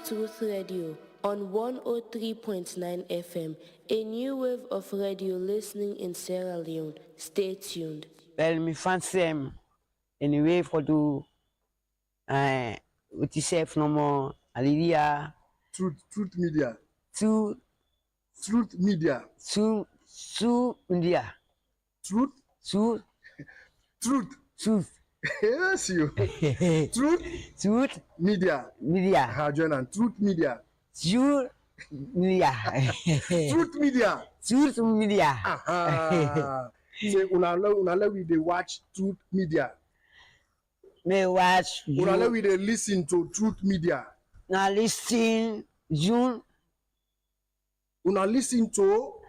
Truth Radio on 103.9 FM, a new wave of radio listening in Sierra Leone. Stay tuned. Well, me fancy anyway for do with yourself no more. Hallelujah. Truth Media. Truth Media. Truth Media. Truth. Yes, you. Truth Media. Join on Truth Media. Truth Media. Truth Media. Say unala we dey watch Truth Media. Me watch. Unala we dey listen to Truth Media. Now listen June. Listen to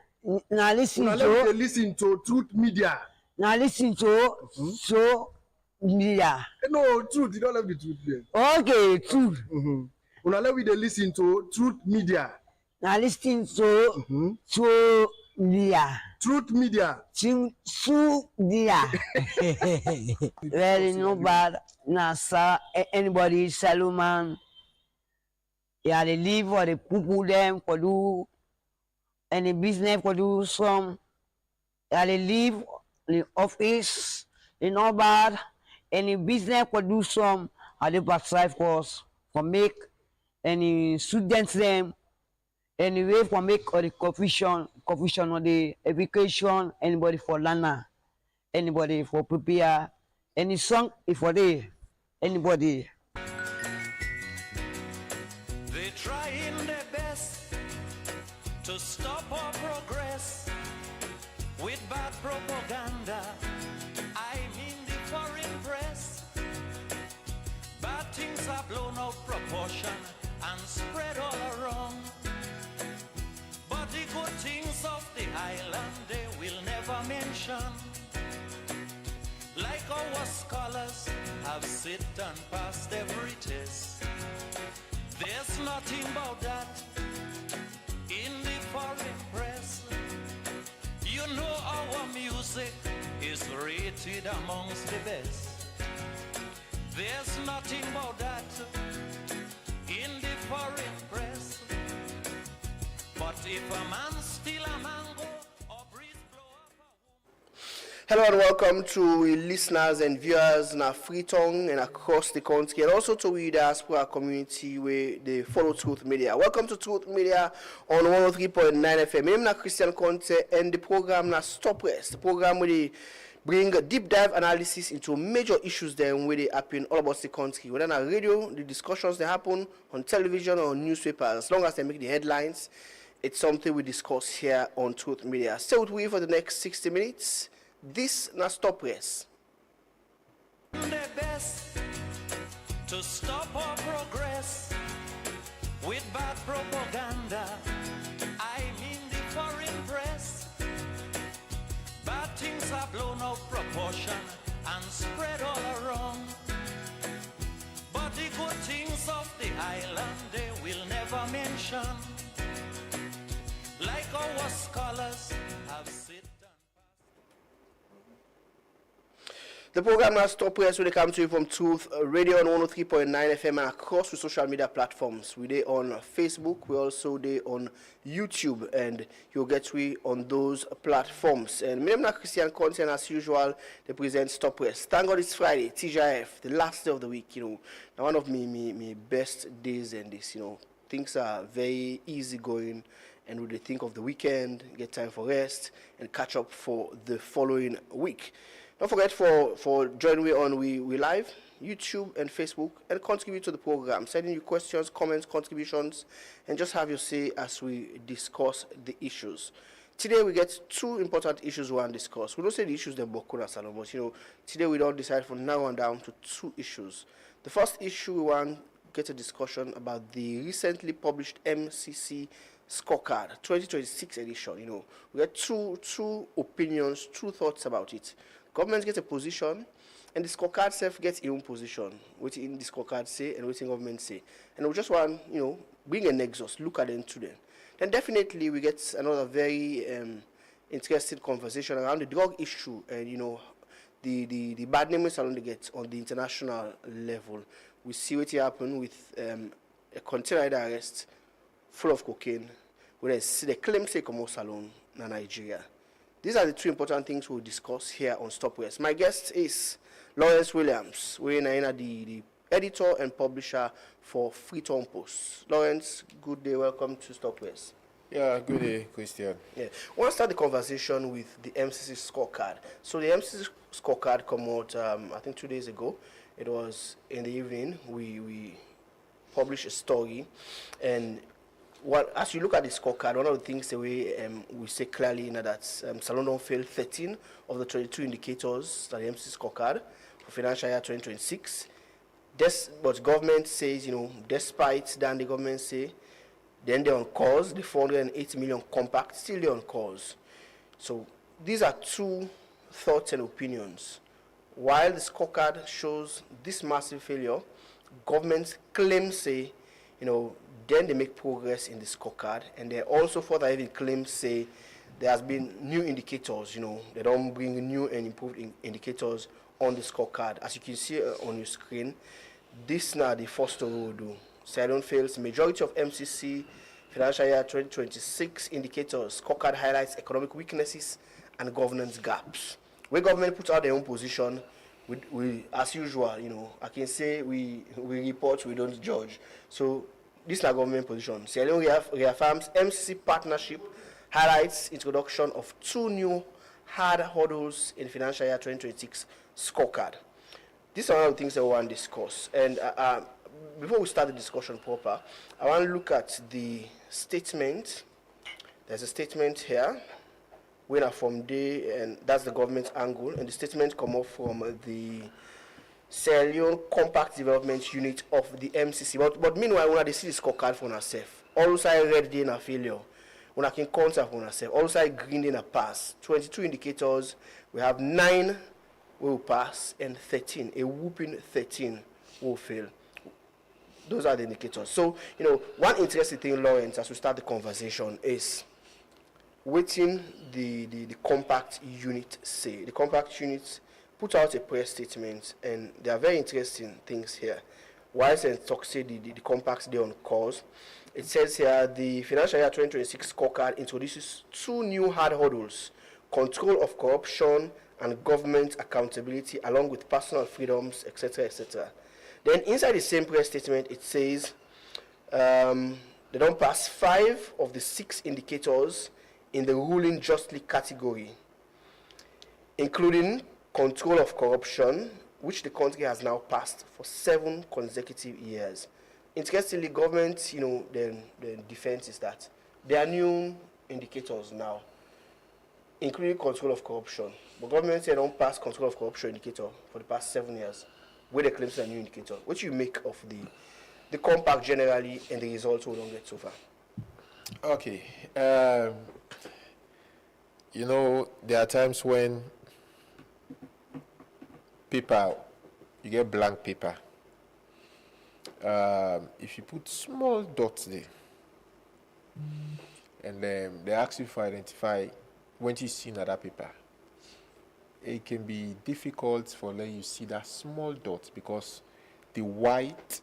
Truth Media. Now listen to so media. No, Truth. You don't have the Truth there. Okay, Truth. Unala we dey listen to Truth Media. Now listen to so media. Truth Media. Su media. Very no bad. Nasa anybody Salomon. Yeah, they live for the people them for do any business for do some. Yeah, they live in the office. They no bad. Any business for do some. Are they provide for us for make any students them. Anyway, for make or the confusion or the education, anybody for learner, anybody for prepare, any song if for they, anybody. They trying their best to stop our progress with bad propaganda. I mean the foreign press. Bad things are blown out proportion and spread all around. But the good things of the island they will never mention. Like our scholars have sit and passed every test. There's nothing about that in the foreign press. You know our music is rated amongst the best. There's nothing about that in the foreign press. But if a man steal a mango or breeze blow up a woman. Hello and welcome to listeners and viewers in Freetown and across the country, and also to the diaspora community where they follow Truth Media. Welcome to Truth Media on 103.9 FM. My name is Christian Conte and the program na Stop Rest. The program where they bring a deep dive analysis into major issues then where they happen all about the country. Whether on radio, the discussions they happen on television or newspapers, as long as they make the headlines, it's something we discuss here on Truth Media. Stay with me for the next 60 minutes. This na Stop Rest. Their best to stop our progress with bad propaganda. I mean the foreign press. Bad things are blown out proportion and spread all around. But the good things of the island they will never mention. Like our scholars have said. The program now Stop Rest when it comes to you from Truth Radio on 103.9 FM and across the social media platforms. We're there on Facebook, we're also there on YouTube, and you'll get we on those platforms. And my name is Christian Conte, and as usual, they present Stop Rest. Thank God it's Friday, TGIF, the last day of the week, Now one of me best days and this, things are very easy going, and we think of the weekend, get time for rest, and catch up for the following week. Don't forget for joining me on we live, YouTube and Facebook, and contribute to the program. Send in your questions, comments, contributions, and just have your say as we discuss the issues. Today we get two important issues we want to discuss. We don't say the issues that Bokuna Salon, but today we don't decide from now on down to two issues. The first issue we want to get a discussion about the recently published MCC scorecard 2026 edition. We get two opinions, two thoughts about it. Government gets a position, and the scorecard self gets its own position. What in the scorecard say and what in government say. And we just want, bring a nexus, look at them to them. Then definitely we get another very interesting conversation around the drug issue and, the bad name Salon they get on the international level. We see what happened with a container arrest full of cocaine, where they claim say come Salon in Nigeria. These are the two important things we'll discuss here on Stop West. My guest is Lawrence Williams, we're the editor and publisher for Freetown Post. Lawrence, good day, welcome to Stop West. Yeah, good day, Christian. Yeah, I want to start the conversation with the MCC scorecard. So the MCC scorecard came out, I think 2 days ago. It was in the evening. We published a story, and as you look at the scorecard, one of the things that we say clearly that Salon don't fail 13 of the 22 indicators that the MCC scorecard for financial year 2026. But government says, despite that, the government say, then they're on course, the 480 million compact, still they're on course. So these are two thoughts and opinions. While the scorecard shows this massive failure, government claims say, then they make progress in the scorecard, and they also further even claims say there has been new indicators, they don't bring new and improved indicators on the scorecard. As you can see on your screen, this now the first story we'll do. Salon fails majority of MCC financial year 2026 indicators. Scorecard highlights economic weaknesses and governance gaps. Where government puts out their own position, we as usual, I can say we report, we don't judge. So this is our government position. Salon reaffirms MCC partnership, highlights introduction of two new hard hurdles in financial year 2026 scorecard. These are one of the things that we want to discuss. And before we start the discussion proper, I want to look at the statement. There's a statement here, where from there, and that's the government angle. And the statement come off from the Sierra Leone Compact Development Unit of the MCC. But meanwhile, when they see the scorecard for ourselves, all side red day in a failure. When I can counter for ourselves, all side green day in a pass. 22 indicators, we have 9 will pass and 13, a whooping 13 will fail. Those are the indicators. So, one interesting thing, Lawrence, as we start the conversation is waiting the compact unit say. The compact unit put out a press statement, and there are very interesting things here. Whilst and talk say the compacts they on course, it says here the financial year 2026 scorecard introduces 2 new hard hurdles: control of corruption and government accountability, along with personal freedoms, etc., etc. Then inside the same press statement, it says they don't pass 5 of the 6 indicators in the ruling justly category, including control of corruption, which the country has now passed for 7 consecutive years. Interestingly, government, the defense is that there are new indicators now, including control of corruption. But government say don't pass control of corruption indicator for the past 7 years, where they claim it's a new indicator. What do you make of the compact generally and the results we don't get so far? Okay. There are times when paper, you get blank paper. If you put small dots there, and then they ask you to identify when you see another paper, it can be difficult for them you see that small dot because the white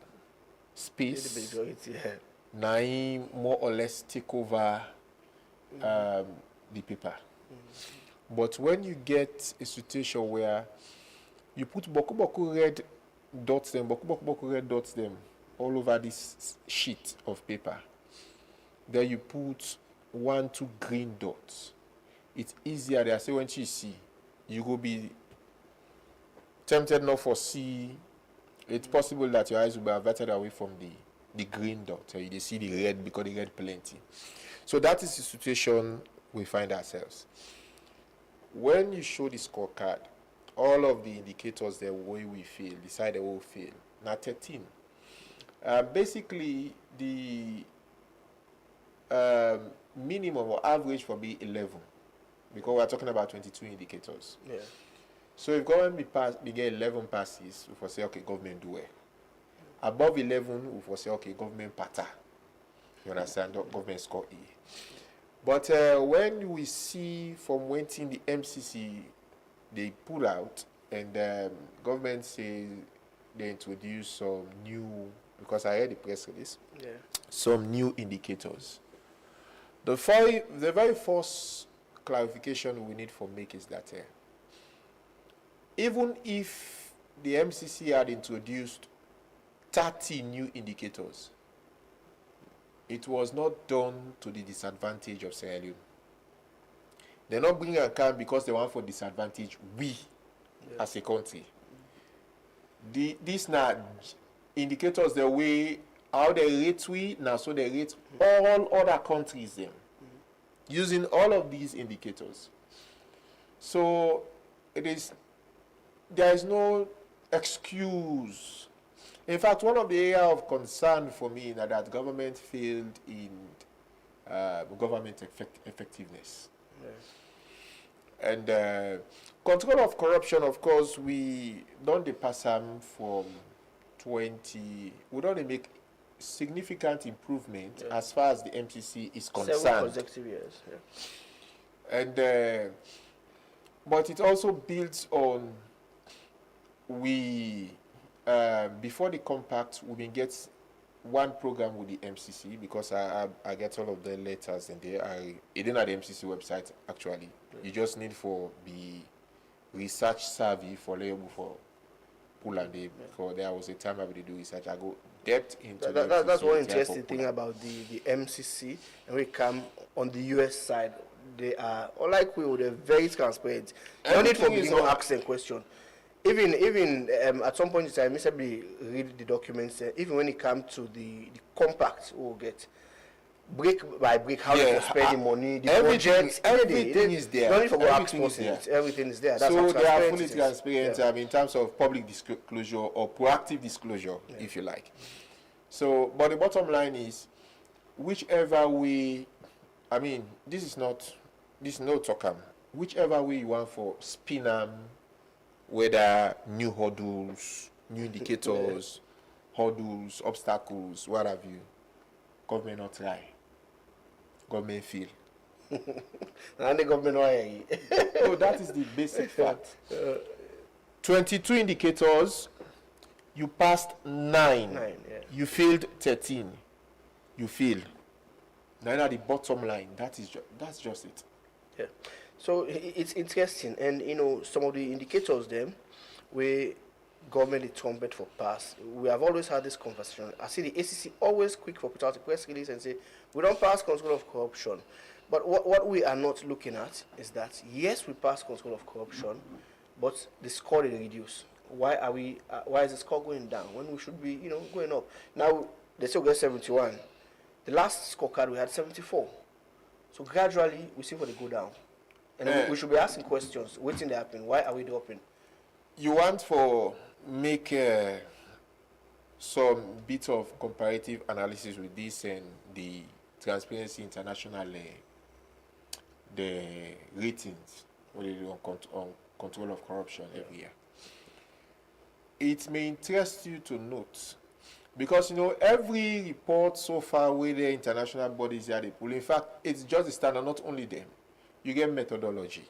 space now more or less take over the paper. But when you get a situation where you put boku red dots them, red dots them all over this sheet of paper, then you put 1, 2 green dots. It's easier there. So when you see, you go be tempted not foresee, it's possible that your eyes will be averted away from the green dot. So you see the red because the red plenty. So that is the situation we find ourselves. When you show the scorecard, all of the indicators the way we feel, the side the way we feel, now 13. Basically, the minimum or average for be 11, because we're talking about 22 indicators. Yeah. So if government we get 11 passes, we will say, okay, government do well. Above 11, we will say, okay, government patter. You understand? Government score E. But when we see from when the MCC, they pull out, and government say they introduce some new, because I heard the press release, some new indicators. The very first clarification we need for make is that even if the MCC had introduced 30 new indicators, it was not done to the disadvantage of Sierra Leone. They're not bringing account because they want for disadvantage we as a country. These now indicators the way how they rate we now, so they rate all other countries them using all of these indicators. So there is no excuse. In fact, one of the areas of concern for me is that government failed in government effectiveness. And control of corruption, of course, we don't pass them from 20. We don't make significant improvement as far as the MCC is concerned. 7 consecutive years. Yeah. And but it also builds on before the compact, we been get one program with the MCC, because I get all of the letters and they are hidden at the MCC website actually. You just need for the research savvy for label for pull and day. For there was a time I would do research. I go depth into that's one interesting thing about the MCC, and we come on the US side. They are, unlike they're very transparent. No need for being no accent question. Even at some point in time, Mr. B read the documents. Even when it comes to the compact, we'll get brick by brick how they spend the money, the budget, everything is there. No need for everything is there. Everything is there. That's so they are fully transparent. In terms of public disclosure or proactive disclosure, if you like. So, but the bottom line is, whichever way, I mean, this is no talkam. Whichever way you want for spin whether new hurdles, new indicators, hurdles, obstacles, what have you, government not try. Government fail. And the government not So that is the basic fact. 22 indicators, you passed 9. You failed 13. You failed. Now at the bottom line, that's just it. Yeah. So it's interesting, and some of the indicators them where government is trumpet for pass. We have always had this conversation. I see the ACC always quick for put out a press release and say we don't pass control of corruption. But what we are not looking at is that yes, we pass control of corruption, but the score is reduced. Why is the score going down when we should be going up? Now they still get 71. The last scorecard we had 74. So gradually we see where they go down. And we should be asking questions. What's in the happen? Why are we dropping? You want for make some bit of comparative analysis with this and the Transparency International, the ratings on control of corruption every year. It may interest you to note, because every report so far with the international bodies are they pull. In fact, it's just the standard, not only them. You get methodology.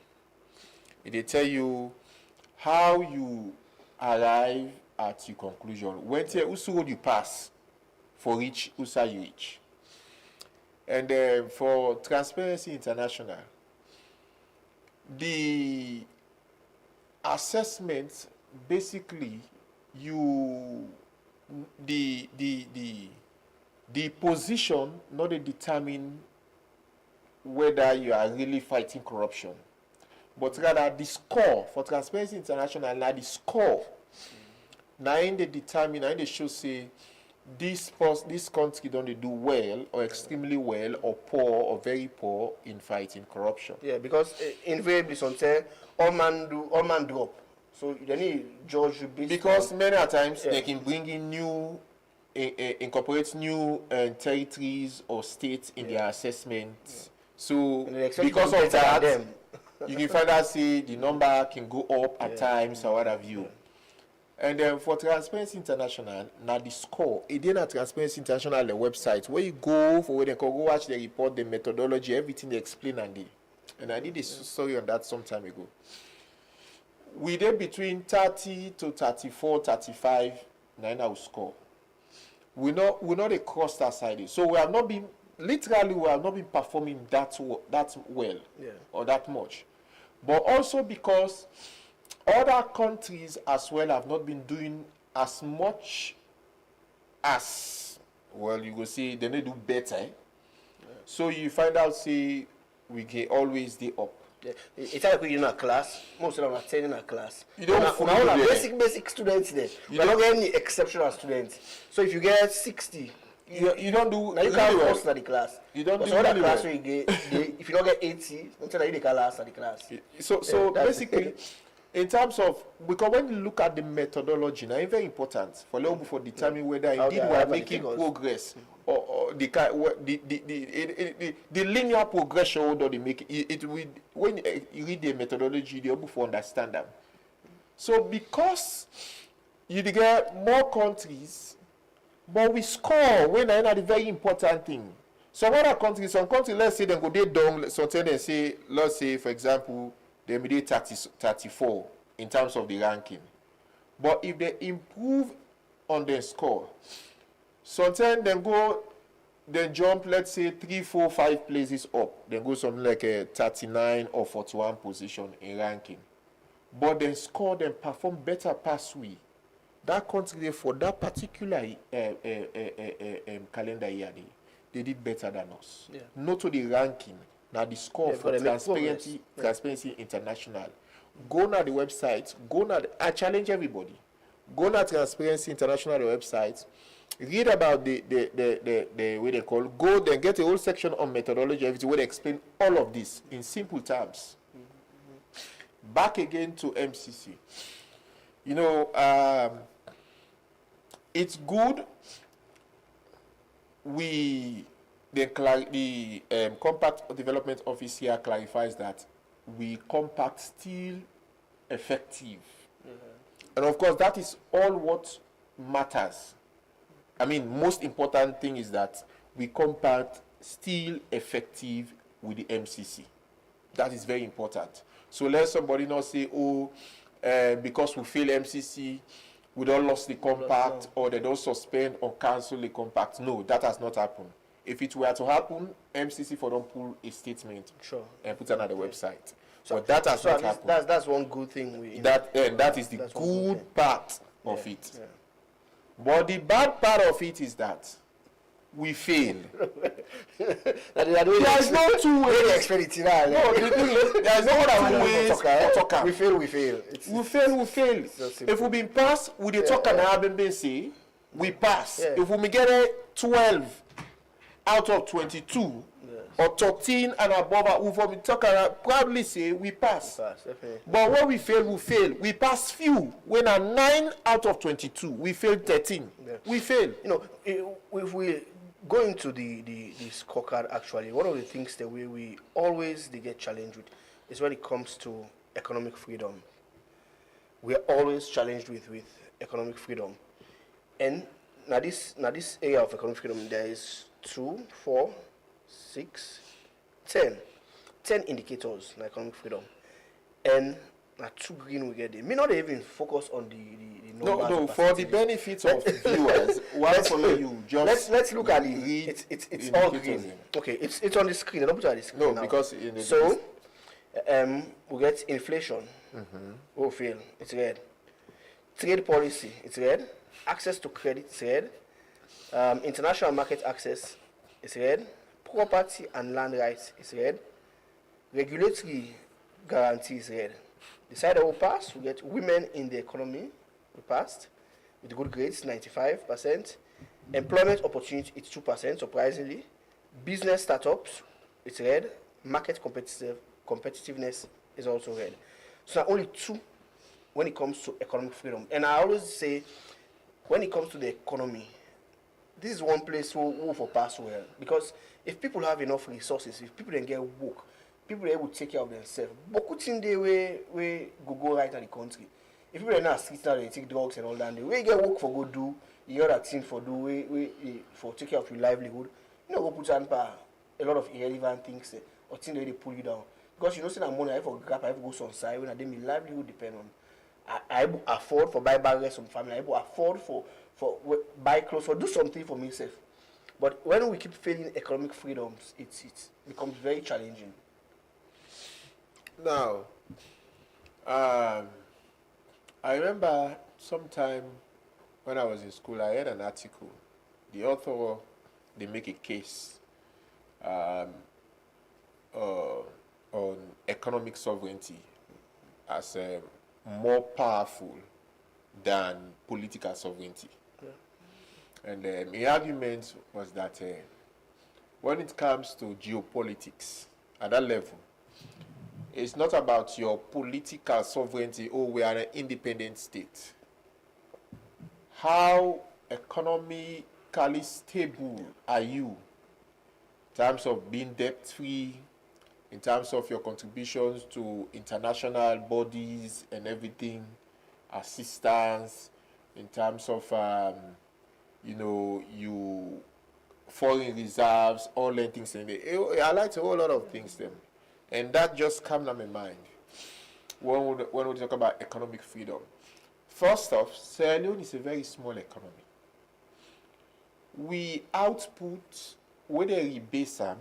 They tell you how you arrive at your conclusion. When you you pass for each USA you reach. And for Transparency International, the assessment basically the position not determine whether you are really fighting corruption. but rather the score for Transparency International. Now the score, now in they determine, now in they show say this country don't they do well or extremely well or poor or very poor in fighting corruption. Yeah, because invariably sometimes all man drop. So they need judge you because many a times they can bring in new incorporate new territories or states in their assessments. So because of that, you can find out say the number can go up at times or what have you. And then for Transparency International, now the score, it is Transparency International the website where you go for where they can go watch the report, the methodology, everything they explain and I did a story on that some time ago. We did between 30 to 34, 35, 9 our score. We're not a cluster side. So we have not been performing that well or that much. But also because other countries as well have not been doing as much as, well, you go say they need to do better. So you find out, say, we can always stay up. Yeah. It's like in a class, most of them are attending a class. You don't basic students there. You don't get any exceptional students. So if you get 60, you don't do. Now you can't pass the class. You don't do so really class well. where you get, if you don't get 80, don't tell you they can last at the class. So basically, in terms of, because when you look at the methodology, now it's very important for determining whether indeed we are making progress or the linear progression or they make it will, when you read the methodology, you're able to understand them. So because you get more countries, but we score when I know the very important thing. Some other countries, let's say they go they down, sometimes they say, let's say for example, they made 34 in terms of the ranking. But if they improve on their score, sometimes they jump, let's say 3, 4, 5 places up. Then go something like a 39 or 41 position in ranking. But then score, then perform better past we. That country for that particular calendar year, they did better than us. Yeah. Not to the ranking. Now the score for Transparency International. Go na the website. I challenge everybody. Go na Transparency International website. Read about the way they call. Go then get a whole section on methodology. Everything where they explain all of this in simple terms. Back again to MCC. You know, it's good. The Compact Development Office here clarifies that we compact still effective. And of course, that is all what matters. I mean, most important thing is that we compact still effective with the MCC. That is very important. So let somebody not say, because we fail MCC, we don't lost the compact, or they don't suspend or cancel the compact. No, that has not happened. If it were to happen, MCC for don't pull a statement and put it on the website. So but that has not happened. That's one good thing. That is the good part of it. Yeah. But the bad part of it is that we fail. There is no two ways. No, the thing is, there is no two ways. We fail. We fail. If we been passed with the talk and have say, we pass. Yeah. If we get a 12 out of 22 or 13 and above, we probably say we pass. But when we fail, we fail. We pass few. When a 9 out of 22, we fail 13. Yeah. We fail. You know, if we go into the scorecard, actually, one of the things that we always get challenged with is when it comes to economic freedom. We are always challenged with economic freedom. And now this area of economic freedom, there is 2, 4, 6, 10 indicators in economic freedom. And now 2 green we get there. May not even focus on the numbers. No, for the benefits of viewers, let's look at it. It's all green. Okay, it's on the screen. I don't put it on the screen. No, now. Because we get inflation. We'll fail. It's red. Trade policy, it's red. Access to credit, it's red. International market access, it's red. Property and land rights, it's red. Regulatory guarantees red. The side that will pass, we get women in the economy, we passed, with good grades, 95%. Employment opportunity, it's 2%, surprisingly. Business startups, it's red. Market competitiveness is also red. So now only 2 when it comes to economic freedom. And I always say, when it comes to the economy, this is one place who for pass well. Because if people have enough resources, if people then get work, people are able to take care of themselves. But things the way go right in the country. If people are not sitting down, they take drugs and all that, the way you get work for go do, you got that thing for do, way for take care of your livelihood, you know, go put on a lot of irrelevant things or things that they pull you down. Because you know, say that money I have for grab, I have to go some side when I did my livelihood depend on. I afford for buy bags from family, I afford for buy clothes or do something for myself. But when we keep failing economic freedoms, it becomes very challenging. Now, I remember sometime when I was in school, I read an article. The author, they make a case on economic sovereignty as more powerful than political sovereignty. Yeah. And the argument was that when it comes to geopolitics, at that level, it's not about your political sovereignty, oh, we are an independent state. How economically stable are you in terms of being debt-free, in terms of your contributions to international bodies and everything, assistance, in terms of, you foreign reserves, all the things in there. I like a whole lot of things then. And that just comes to my mind when we talk about economic freedom. First off, Sierra Leone is a very small economy. We output, when they rebase them,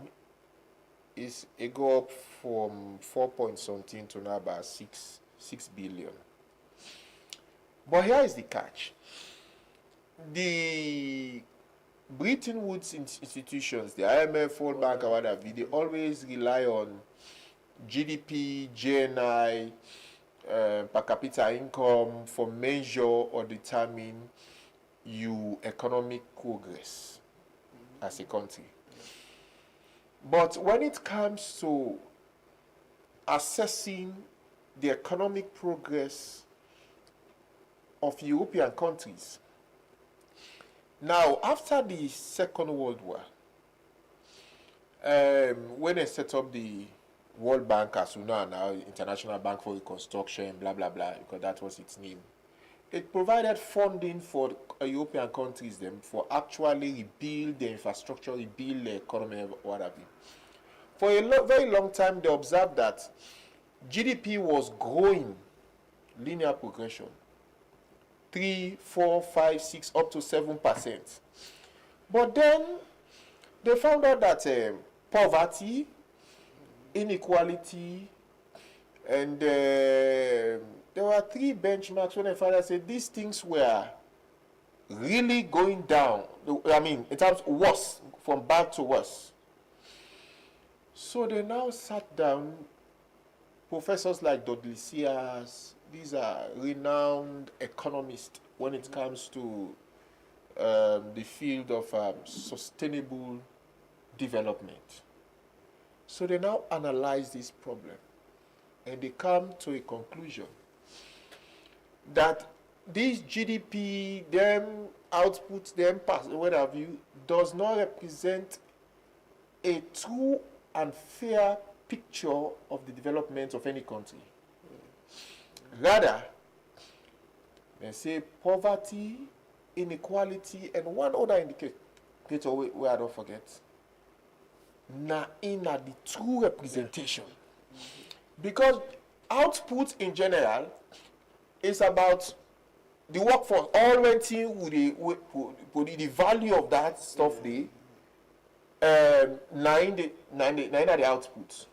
is a go up from 4 point something to now about 6 billion. But here is the catch. The Bretton Woods institutions, the IMF, World Bank, or whatever, they always rely on GDP, GNI, per capita income for measure or determine your economic progress as a country. But when it comes to assessing the economic progress of European countries, now after the Second World War, when they set up the World Bank, as we know now, International Bank for Reconstruction, blah, blah, blah, because that was its name. It provided funding for European countries them for actually rebuild the infrastructure, rebuild the economy, what have you. For a very long time, they observed that GDP was growing, linear progression, 3, 4, 5, 6, up to 7%. But then they found out that poverty, inequality, and there were 3 benchmarks when the father said these things were really going down. I mean, in terms of worse, from bad to worse. So they now sat down, professors like Dudley Sears, these are renowned economists when it comes to the field of sustainable development. So they now analyze this problem and they come to a conclusion that this GDP, them output, them pass, what have you, does not represent a true and fair picture of the development of any country. Rather, they say poverty, inequality, and one other indicator where I don't forget, na in the true representation. Because output in general is about the workforce, all renting with the value of that stuff there, nine are the outputs.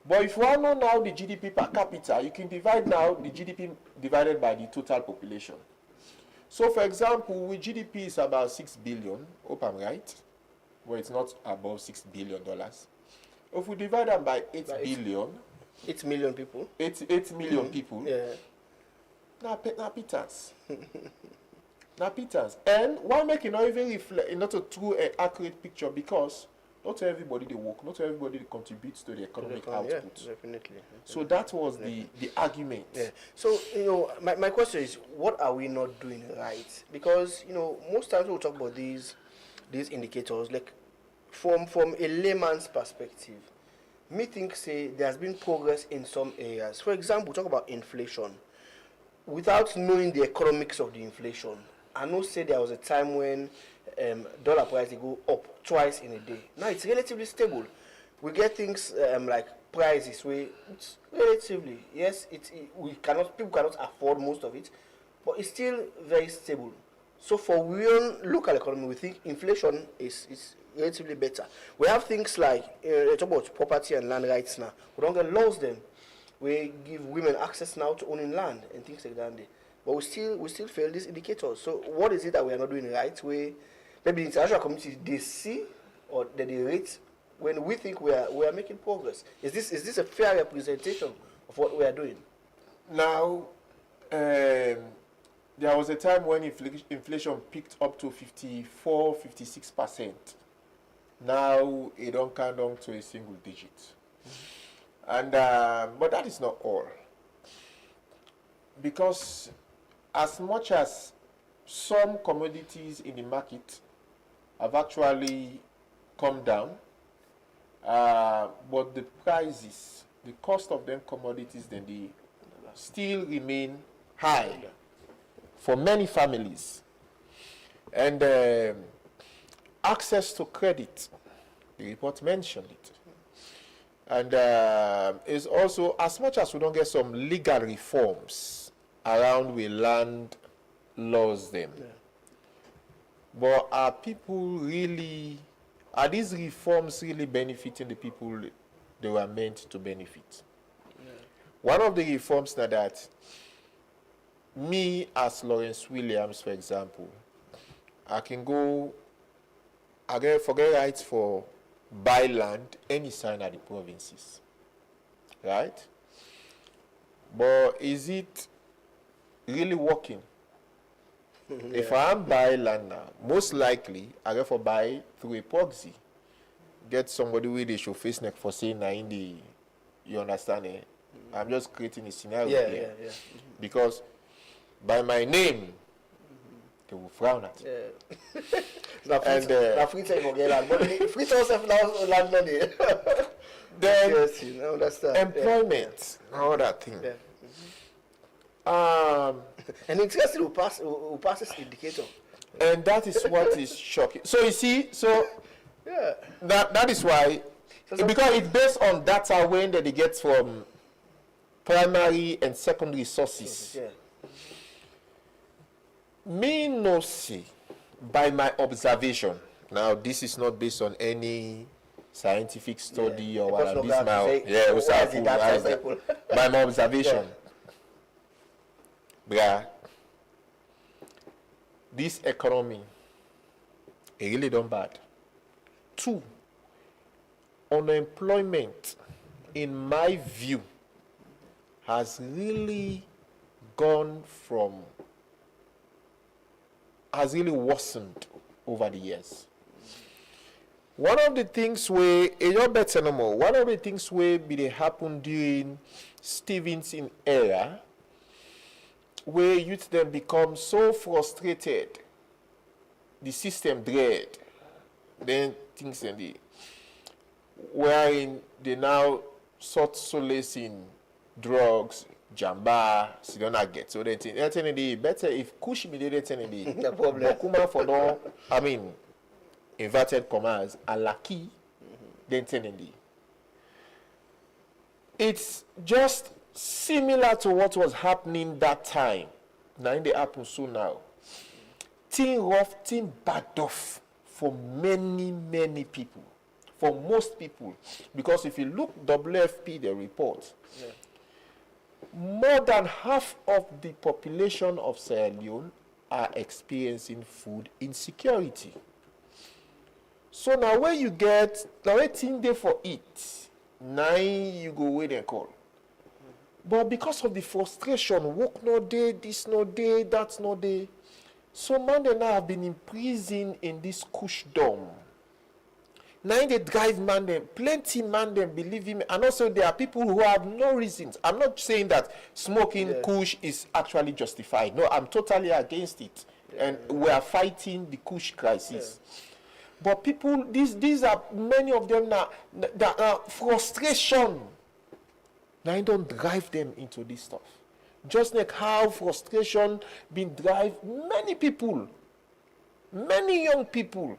But if you want to know now the GDP per capita, you can divide now the GDP divided by the total population. So for example, with GDP is about 6 billion, hope I'm right, well it's not above $6 billion. If we divide them by 8 billion, 8 million people. 8 million people. Yeah. Now pittance. Now pittance. And why make it not even reflect, not a true and accurate picture, because not everybody they work, not everybody they contributes to the economic Yeah, output. definitely. So that was the argument. Yeah. So, my question is, what are we not doing right? Because, most times we talk about these indicators, like from a layman's perspective, me think say there has been progress in some areas. For example, talk about inflation. Without knowing the economics of the inflation, I know say there was a time when dollar price they go up twice in a day. Now it's relatively stable. We get things like prices where it's relatively, yes, people cannot afford most of it, but it's still very stable. So for real local economy, we think inflation is relatively better. We have things like talk about property and land rights now. We don't get laws then. We give women access now to owning land and things like that. But we still fail these indicators. So what is it that we are not doing right? Maybe the international community they see or that they rate when we think we are making progress. Is this a fair representation of what we are doing? Now, there was a time when inflation peaked up to 54-56%. Now it don't come down to a single digit. And but that is not all, because as much as some commodities in the market have actually come down, but the prices, the cost of them commodities, then they still remain high for many families. And access to credit, the report mentioned it. And it's also, as much as we don't get some legal reforms around we land laws them, but are these reforms really benefiting the people they were meant to benefit? One of the reforms now that me as Lawrence Williams, for example, I forget rights for buy land any sign at the provinces, right? But is it really working? If I am buy land now, most likely I go for buy through a proxy. Get somebody with a show face neck for saying na in the, you understand it? I'm just creating a scenario here. Because by my name, they will frown at it. And free time for get land, but free time self now land money. Then Yes, I understand. employment, all that thing. And interesting, we pass this indicator. And that is what is shocking. So you see, that is why, because it's based on data when that they get from primary and secondary sources. Me no see, by my observation. Now this is not based on any scientific study or what. This by my observation. This economy, it really done bad. 2, unemployment, in my view, has really worsened over the years. One of the things where they happen during Stevenson era, where youth then become so frustrated, the system dread, then things in the wherein they now sought solace in drugs, jamba, so they don't get. So they think better if Kush me they tell the Bokuma for no, I mean, inverted commas, are lucky, then tell the. It's just similar to what was happening that time. Now in the happen so now. Thing rough, thing bad off for many people. For most people. Because if you look WFP, the report, more than half of the population of Sierra Leone are experiencing food insecurity. So now when you get, now 18 days for it, now you go wait and call. But because of the frustration, work no day, this no day, that's no day. So man they now have been imprisoned in this kushdom. Now they drive man them, plenty man them believe him, and also there are people who have no reasons. I'm not saying that smoking kush is actually justified. No, I'm totally against it. And we are fighting the kush crisis. But people, these are many of them now that are frustration. Now don't drive them into this stuff. Just like how frustration been drive many people, many young people.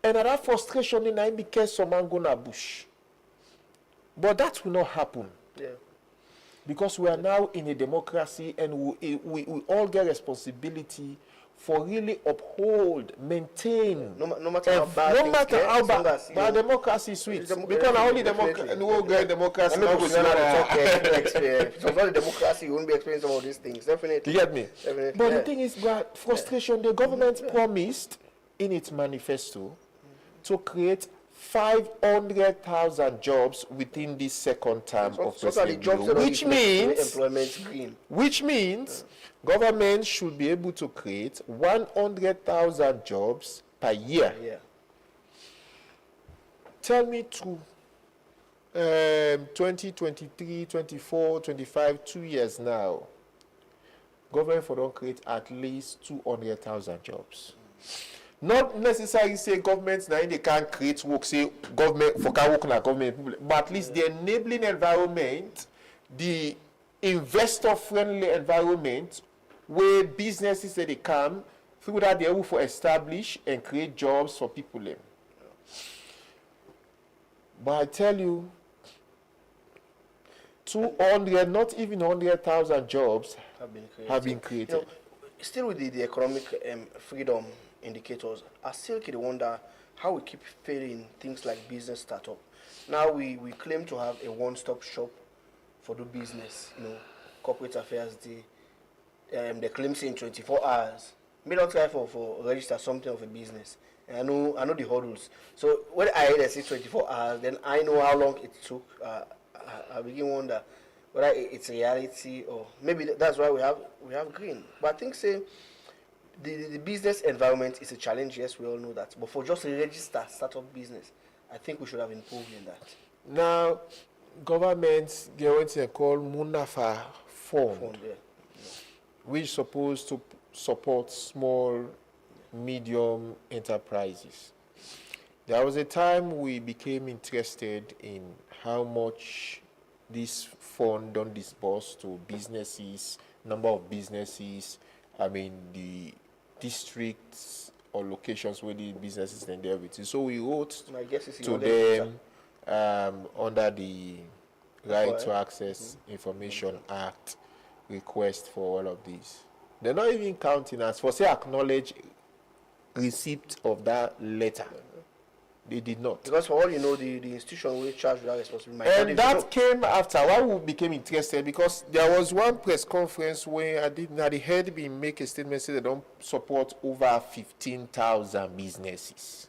And that frustration in time because someone go na bush. But that will not happen. Yeah. Because we are now in a democracy and we all get responsibility for really uphold, maintain. No matter how bad but democracy is sweet. Because only democracy, no great democracy. It was not a democracy, you won't be explaining some of these things. Definitely. You get me? Definitely. But the thing is, but frustration, the government promised in its manifesto to create 500,000 jobs within this second term of President Tinubu, which means government should be able to create 100,000 jobs per year. Yeah. Tell me through 2023, 24, 25, 2 years now, government for don't create at least 200,000 jobs. Not necessarily say governments now they can't create work, say government for can work on government, but at least the enabling environment, the investor-friendly environment where businesses that they come through that they're able to establish and create jobs for people. But I tell you, 200, not even 100,000 jobs have been created. You know, still with the economic freedom indicators, I still can wonder how we keep failing things like business startup. Now we claim to have a one-stop shop for the business, you know, corporate affairs. They claim saying 24 hours. Me don't try for register something of a business. And I know the hurdles. So when I hear they say 24 hours, then I know how long it took. I begin to wonder whether it's a reality or maybe that's why we have green. But I think say the business environment is a challenge. Yes, we all know that. But for just a register startup business, I think we should have improved in that. Now, governments get what they call Munafa Fund, which is supposed to support small, medium enterprises. There was a time we became interested in how much this fund don't disburse to businesses, number of businesses, I mean the districts or locations where the businesses then there with. So we wrote to them under the Right to Access Information Act request for all of these. They're not even counting us for say acknowledge receipt of that letter. They did not. Because for all you know, the institution will charge that responsibility. And that came after why we became interested, because there was one press conference where the head being make a statement say they don't support over 15,000 businesses.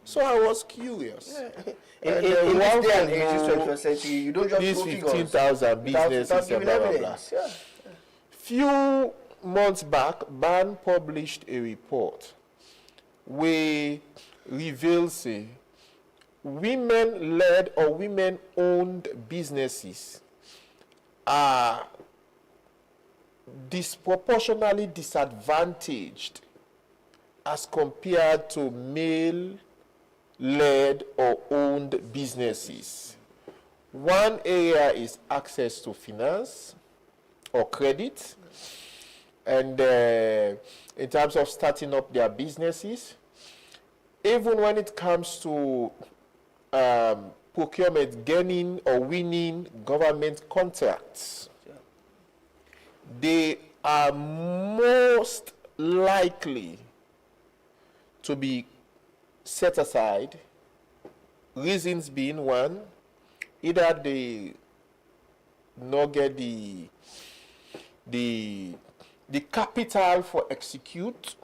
So I was curious. Yeah. In this day and age, 21st century, you don't just these 15,000 businesses and blah, blah, blah. Yeah. Few months back, BAN published a report where reveals women-led or women-owned businesses are disproportionately disadvantaged as compared to male-led or owned businesses. One area is access to finance or credit, and in terms of starting up their businesses, even when it comes to procurement, gaining or winning government contracts, they are most likely to be set aside. Reasons being one, either they not get the capital for execute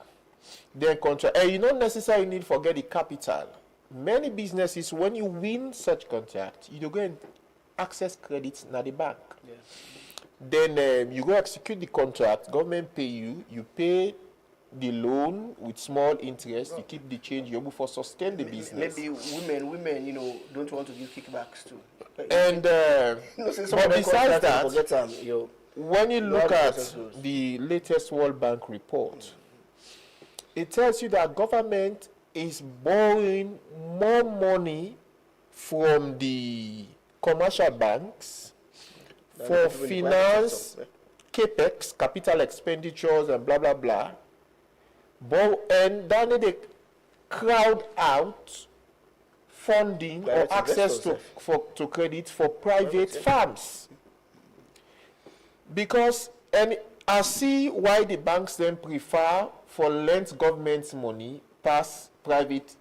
their contract. And you don't necessarily need to forget the capital. Many businesses, when you win such contract, you go and access credit na the bank. Then you go execute the contract, government pay you, you pay the loan with small interest, you keep the change, you're able to sustain the business. Maybe women, you know, don't want to give kickbacks too. And but besides that, when you look at the latest World Bank report, it tells you that government is borrowing more money from the commercial banks for finance, capex, capital expenditures, and blah blah blah. And then they crowd out funding or access to credit for private firms. Because, and I see why the banks then prefer for lend government money past private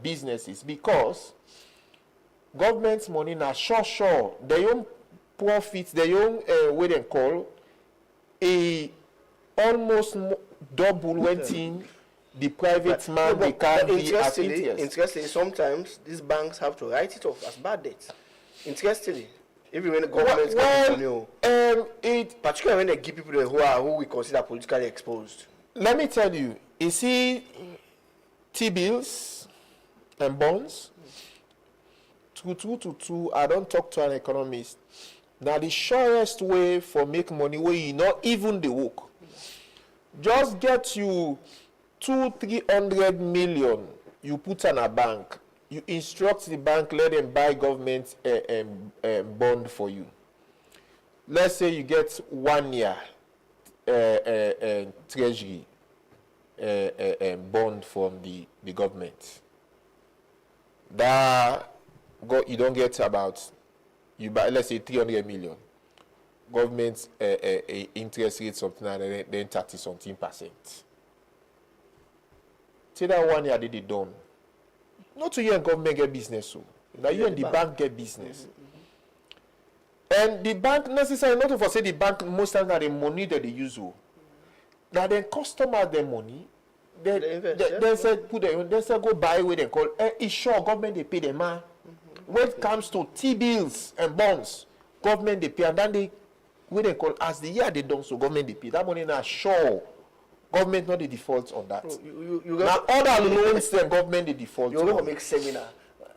businesses, because government money now sure their own profits, their own what they call a almost double went in the private man they can be at interest. Interestingly, sometimes these banks have to write it off as bad debt. Interestingly, even when the government particularly when they give people who we consider politically exposed. Let me tell you, you see T-bills and bonds, I don't talk to an economist. Now the surest way for make money where you not even the work. Just get you 200-300 million, you put in a bank, you instruct the bank, let them buy government bond for you. Let's say you get 1 year treasury bond from the government. You don't get about, you buy, let's say 300 million. Government interest rate something and then 30-something%. Say that 1 year they done. Not to you and government get business, so now you and the bank get business. And the bank necessarily not to say the bank most times that the money that they use. Now then customer their money, they say put them, they say go buy where they call it's sure government they pay them. When it comes to T-bills and bonds, government they pay, and then they where they call as the year they done so government they pay. That money now sure government not the default on that. Now other loans the government the default. You're going to make seminar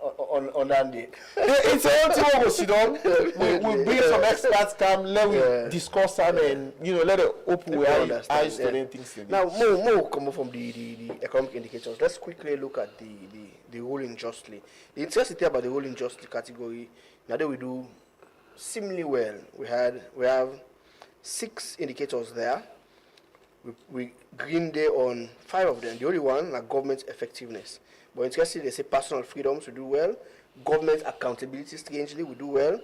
on that day. It's a whole thing we sit down. We bring some experts come, let we discuss and let it open with eyes to them things. Now more come from the economic indicators. Let's quickly look at the ruling justly. The interesting thing about the ruling justly category, now that we do seemingly well. We have 6 indicators there. We green day on 5 of them. The only one like government effectiveness. But interestingly, they say personal freedoms we do well. Government accountability, strangely, we do well.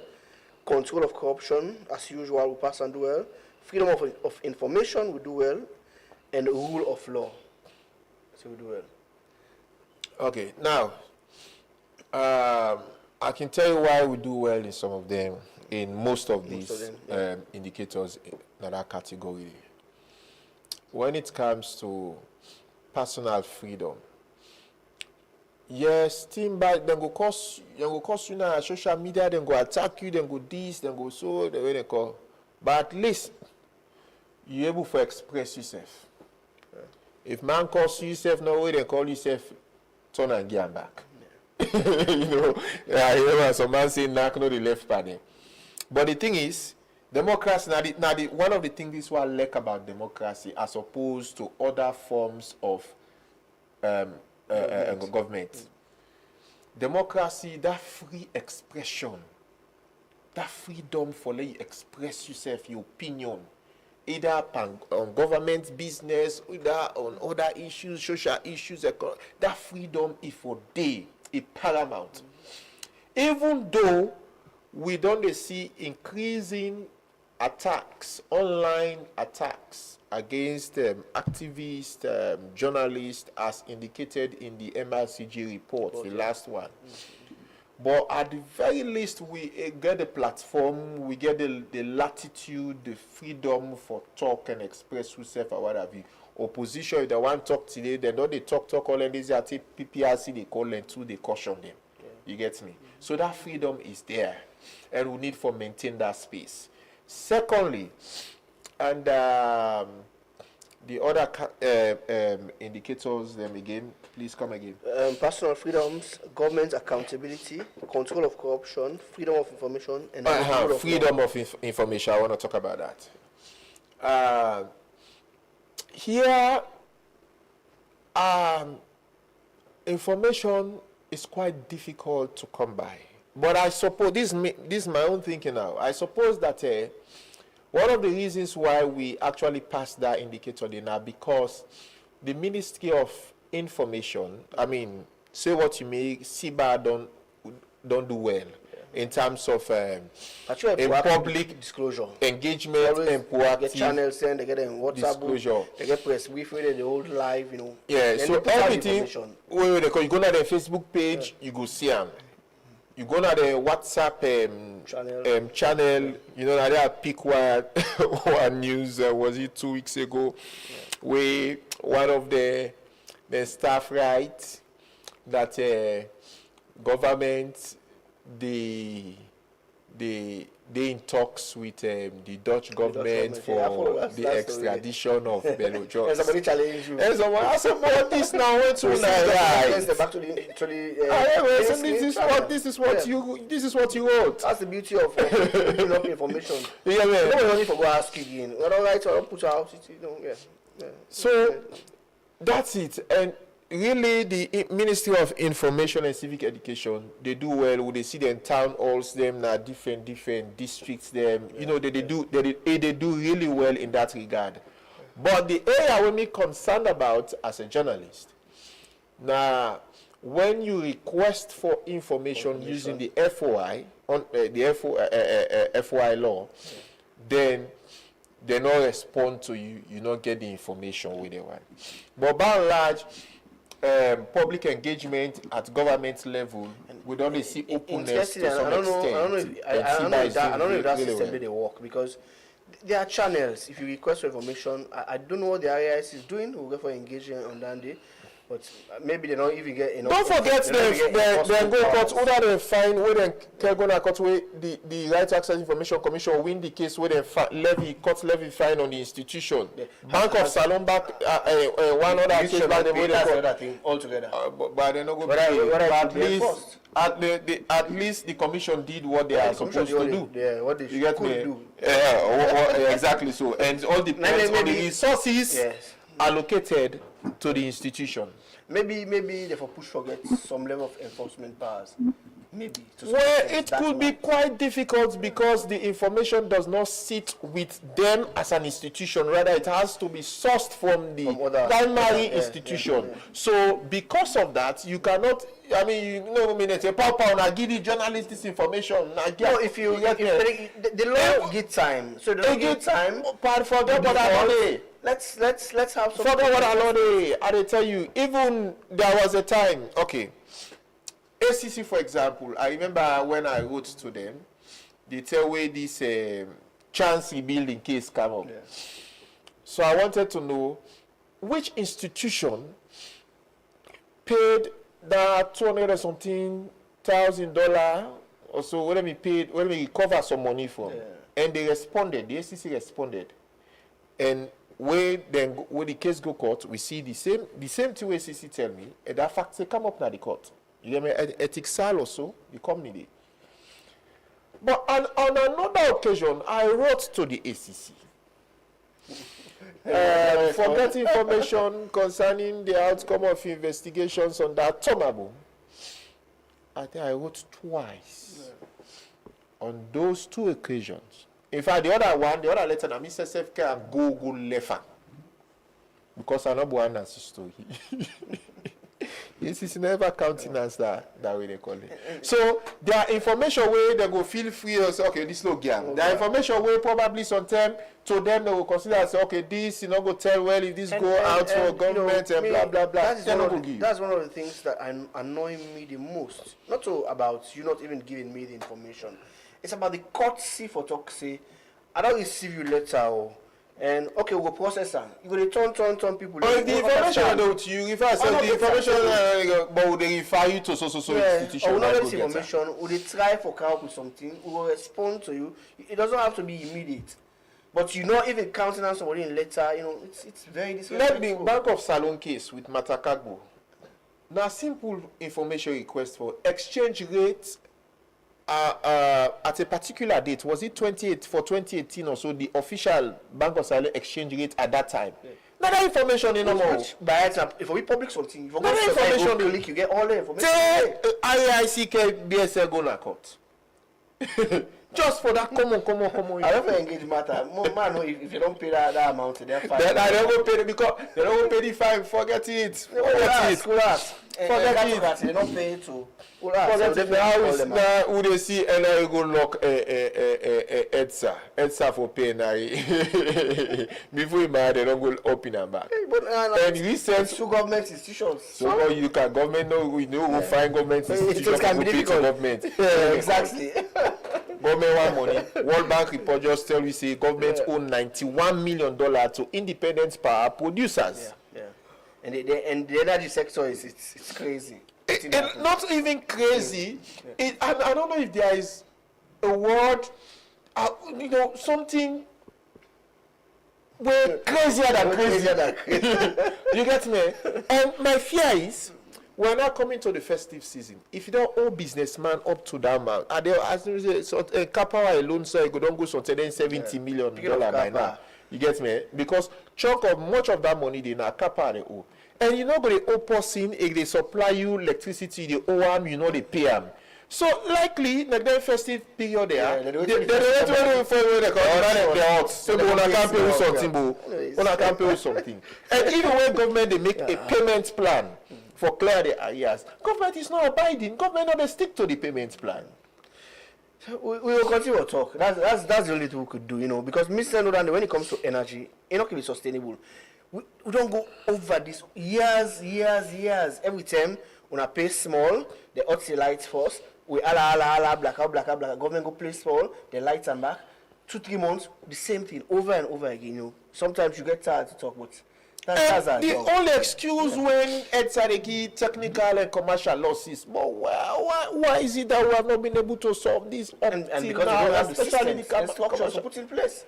Control of corruption, as usual, we pass and do well. Freedom of information, we do well. And rule of law, so we do well. Okay, now, I can tell you why we do well in some of them, in most of these indicators in that category. When it comes to personal freedom, yes, team back, then go cause you now social media, then go attack you, then go this, then go so, the way they call. But at least you're able to express yourself. If man calls you yourself, no way they call yourself, turn and get back. I remember some man saying knock no the left panel. But the thing is, democracy now one of the things is what I like about democracy as opposed to other forms of government. Democracy, that free expression, that freedom for let you express yourself, your opinion, either on government business, either on other issues, social issues, that freedom is for day, is paramount. Even though we don't see increasing attacks, online attacks against activists, journalists, as indicated in the MRCG report, the last one. But at the very least, we get the platform, we get the latitude, the freedom for talk and express yourself or what have you. Opposition, if they want to talk today, they know they talk all and these are PPRC, they call them too, they caution them. You get me? So that freedom is there, and we need to maintain that space. Secondly, and the other indicators, them again, please come again. Personal freedoms, government accountability, control of corruption, freedom of information, and rule of Freedom law. of information. I want to talk about that. Here, information is quite difficult to come by. But I suppose, this is my own thinking now. I suppose that one of the reasons why we actually passed that indicator now, because the Ministry of Information, I mean, say what you may, SIBA don't do well in terms of Actually, public disclosure. engagement Always and get proactive channels send, they get them WhatsApp group, disclosure. they get press briefing, they hold live, you know. Yeah, Then so they put out everything, information. wait, you go to the Facebook page, you go see them. You go to the WhatsApp channel, you know, there pick one news, was it 2 weeks ago, where one of the staff writes that government, they in talks with the Dutch government for the extradition of Bello And Jones. somebody challenge you. And someone I said, but this now went to Yes, they're Nigeria. back to the This is what you wrote. That's the beauty of picking up information. Yeah, You man. don't need to go ask again. You don't write or put out, you know, yeah. So that's it. And really, the Ministry of Information and Civic Education, they do well. When they see them town halls, them na different districts, them you know they do really well in that regard. But the area we're me concerned about as a journalist, now when you request for information using the FOI on the FOI law, then they not respond to you. You not get the information with the one. But by and large, public engagement at government level, we don't see openness to some extent. I don't know if that really system well. they work, because there are channels. If you request for information, I don't know what the RIS is doing. We'll go for engagement on that day, but maybe they don't even get enough. Don't forget they go court, whether they find where they can go to court where the Right to Access Information Commission win the case where they levy fine on the institution. Yeah. Bank of Salon back one other case back the way they that's call. another thing altogether. But they're not going Whether- to whether it at should be least enforced. at least the commission did what they are supposed to do. Yeah, what they You get could me? do. Exactly so. And it all depends on the maybe- resources Yes. allocated to the institution. Maybe they for push for get some level of enforcement powers. Maybe. to some Well, extent, it that's could be why. quite difficult because the information does not sit with them as an institution. Rather, it has to be sourced from the From other- primary yeah, institution. So, because of that, you cannot. I mean, you know, I mean, it's a papa and I give the journalist this information. I get, No, if you get me? the law give time, so the law They give give time. But forget what I know. Let's have some. Forget what I know. I will tell you. Even there was a time. Okay. ACC, for example, I remember when I wrote to them, they tell where this chance rebuilding case came up. Yeah. So I wanted to know which institution paid that $200 or something $1,000 or so. When we recover some money from, Yeah. and they responded. The ACC responded, and when the case go court, we see the same two ACC tell me, and that fact they come up now the court. You get me? Ethics Sal also, the company did. But on another occasion, I wrote to the ACC for getting information concerning the outcome of investigations on that Tomabo. I think I wrote twice on those two occasions. In fact, the other letter, I Mr. Sefke and Google Lefa. Because I know one answer story. This is never countenance that way they call it. So there are information where they go feel free to say, okay, this look game. There are information where probably sometime to them they will consider and say, okay, this you know go tell well if this go out for government and blah blah blah. That's one of the things that annoy me the most. Not so about you not even giving me the information. It's about the courtesy for talk say, I don't receive your letter or and okay, we'll process them. You go to turn people. But if the information I know to you, if I say the information, but would they refer you to so institution? Or we not get this information, would they try for come up with something, we will respond to you. It doesn't have to be immediate. But you know, even countenance somebody in letter, you know, it's very disrespectful. Like the Bank of Salon case with Matakagbo. Now, simple information request for exchange rates at a particular date. Was it 2018 or so? The official Bank of Salon exchange rate at that time. Yeah. Not that information in no more. If we public something, if you go to information, click, you get all the information. IICK BSL go na court. Just for that common. I don't engage matter. Man, no, if you don't pay that amount, they're fine. They don't go pay it because they don't go pay the fine. Forget it. Forget it. They don't pay it to. Forget it. Who they see and I go lock EDSA for paying. Before you marry, they don't go open and back. And recent two government institutions. So you can government know find government institutions can be difficult. Government. Exactly. Government want money. World Bank report just tell you say government own $91 million to independent power producers. Yeah. And the energy sector it's crazy. Not even crazy. I don't know if there is a word, something way crazier than crazy. You get me? And my fear is, we're now coming to the festive season. If you don't owe businessman up to that amount, and they as a Kapawa alone, so you don't go something $70 million by now. You get me? Because much of that money they now Kapawa they owe. And you know going to owe person if they supply you electricity, they owe them, they pay them. So likely, like that festive period there, they don't pay something. And even when government they make a payment plan for clear the areas, government is not abiding. Government not stick to the payment plan. We will continue to talk. That's the only thing we could do, because Mr. Nodan, when it comes to energy, it not can be sustainable. We don't go over this years. Every time when I pay small, they out the lights first. We ala blackout. Government go play small, the lights and back. 2-3 months, the same thing over and over again. Sometimes you get tired to talk, but that's the only excuse when EDSA give technical and commercial losses. But why is it that we have not been able to solve this up and till because now, we don't have the especially systems and structures to put in place